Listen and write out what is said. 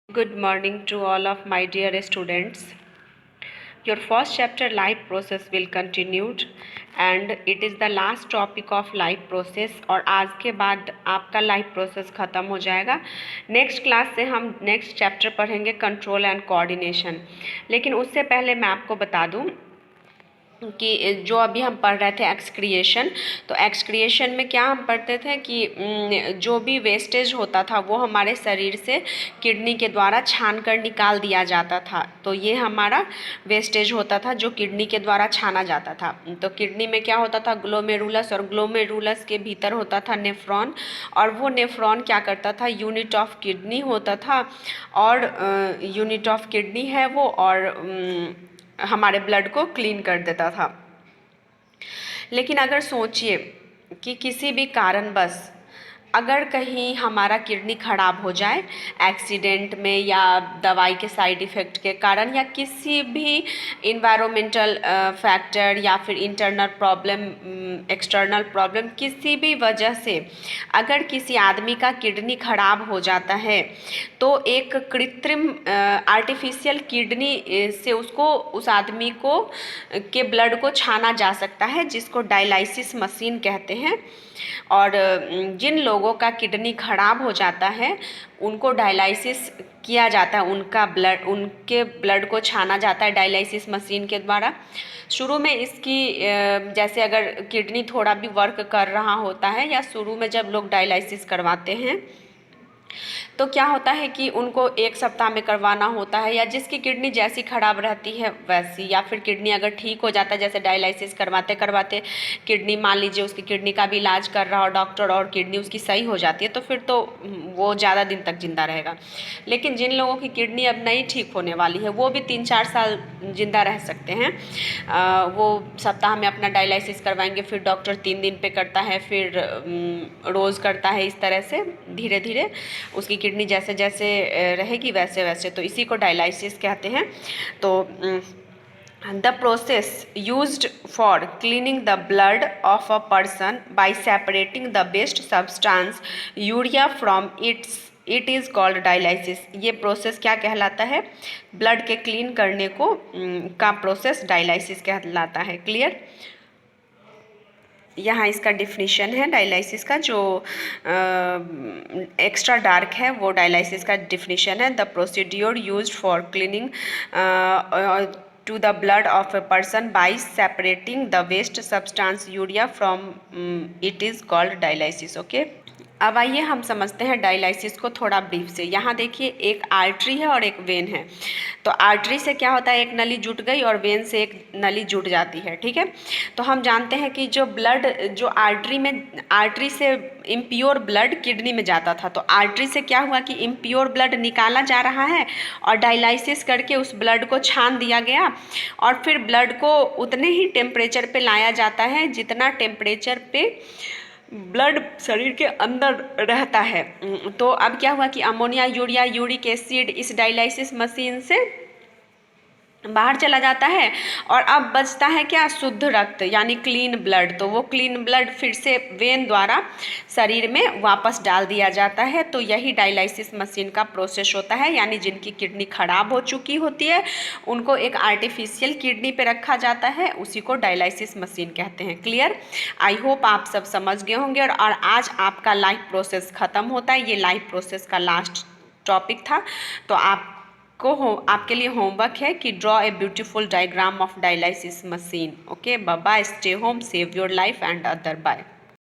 Good morning to all of my dear students. Your first chapter life process will continued and it is the last topic of life process और आज के बाद आपका life process ख़त्म हो जाएगा। Next class से हम नेक्स्ट चैप्टर पढ़ेंगे कंट्रोल एंड कोऑर्डिनेशन। लेकिन उससे पहले मैं आपको बता दूं कि जो अभी हम पढ़ रहे थे एक्सक्रिएशन, तो एक्सक्रिएशन में क्या हम पढ़ते थे कि जो भी वेस्टेज होता था वो हमारे शरीर से किडनी के द्वारा छान कर निकाल दिया जाता था। तो ये हमारा वेस्टेज होता था जो किडनी के द्वारा छाना जाता था। तो किडनी में क्या होता था, ग्लोमेरुलस, और ग्लोमेरुलस के भीतर होता था नेफ्रॉन, और वो नेफ्रॉन क्या करता था, यूनिट ऑफ किडनी होता था, और यूनिट ऑफ किडनी है वो, और हमारे ब्लड को क्लीन कर देता था। लेकिन अगर सोचिए कि किसी भी कारणवश अगर कहीं हमारा किडनी खराब हो जाए एक्सीडेंट में, या दवाई के साइड इफ़ेक्ट के कारण, या किसी भी इन्वायरमेंटल फैक्टर, या फिर इंटरनल प्रॉब्लम, एक्सटर्नल प्रॉब्लम, किसी भी वजह से अगर किसी आदमी का किडनी खराब हो जाता है तो एक कृत्रिम आर्टिफिशियल किडनी से उसको, उस आदमी को के ब्लड को छाना जा सकता है, जिसको डायलाइसिस मशीन कहते हैं। और जिन लोगों का किडनी खराब हो जाता है उनको डायलाइसिस किया जाता है, उनके ब्लड को छाना जाता है डायलाइसिस मशीन के द्वारा। शुरू में इसकी जैसे अगर किडनी थोड़ा भी वर्क कर रहा होता है, या शुरू में जब लोग डायलाइसिस करवाते हैं तो क्या होता है कि उनको 1 सप्ताह में करवाना होता है, या जिसकी किडनी जैसी खराब रहती है वैसी, या फिर किडनी अगर ठीक हो जाता है, जैसे डायलाइसिस करवाते करवाते किडनी, मान लीजिए उसकी किडनी का भी इलाज कर रहा हो डॉक्टर और किडनी उसकी सही हो जाती है, तो फिर तो वो ज़्यादा दिन तक जिंदा रहेगा। लेकिन जिन लोगों की किडनी अब नहीं ठीक होने वाली है वो भी 3-4 साल जिंदा रह सकते हैं। वो सप्ताह में अपना डायलाइसिस करवाएंगे, फिर डॉक्टर 3 दिन पे करता है, फिर रोज़ करता है, इस तरह से धीरे धीरे उसकी किडनी जैसे जैसे रहेगी वैसे वैसे, तो इसी को डायलाइसिस कहते हैं। तो the process used for cleaning the blood of a person by separating the waste substance urea from it is called dialysis। ये प्रोसेस क्या कहलाता है, ब्लड के क्लीन करने को का प्रोसेस डायलाइसिस कहलाता है। क्लियर? यहाँ इसका डिफिनीशन है डायलाइसिस का, जो एक्स्ट्रा डार्क है वो डायलाइसिस का डिफिनीशन है। The procedure used for cleaning to the blood of a person by separating the waste substance urea from it is called dialysis। okay? अब आइए हम समझते हैं डायलाइसिस को थोड़ा ब्रीफ से। यहाँ देखिए एक आर्टरी है और एक वेन है। तो आर्टरी से क्या होता है, एक नली जुट गई, और वेन से एक नली जुट जाती है। ठीक है, तो हम जानते हैं कि जो ब्लड, जो आर्टरी से इम्प्योर ब्लड किडनी में जाता था, तो आर्टरी से क्या हुआ कि इम्प्योर ब्लड निकाला जा रहा है, और डायलाइसिस करके उस ब्लड को छान दिया गया, और फिर ब्लड को उतने ही टेम्परेचर पे लाया जाता है जितना टेम्परेचर पे ब्लड शरीर के अंदर रहता है। तो अब क्या हुआ कि अमोनिया, यूरिया, यूरिक एसिड इस डायलाइसिस मशीन से बाहर चला जाता है, और अब बचता है क्या, शुद्ध रक्त, यानी क्लीन ब्लड। तो वो क्लीन ब्लड फिर से वेन द्वारा शरीर में वापस डाल दिया जाता है। तो यही डायलाइसिस मशीन का प्रोसेस होता है। यानी जिनकी किडनी खराब हो चुकी होती है उनको एक आर्टिफिशियल किडनी पे रखा जाता है, उसी को डायलाइसिस मशीन कहते हैं। क्लियर? आई होप आप सब समझ गए होंगे। और आज आपका लाइफ प्रोसेस ख़त्म होता है, ये लाइफ प्रोसेस का लास्ट टॉपिक था। तो आपके लिए होमवर्क है कि draw a beautiful diagram of dialysis machine. Okay, bye bye, stay home, save your life and other, bye.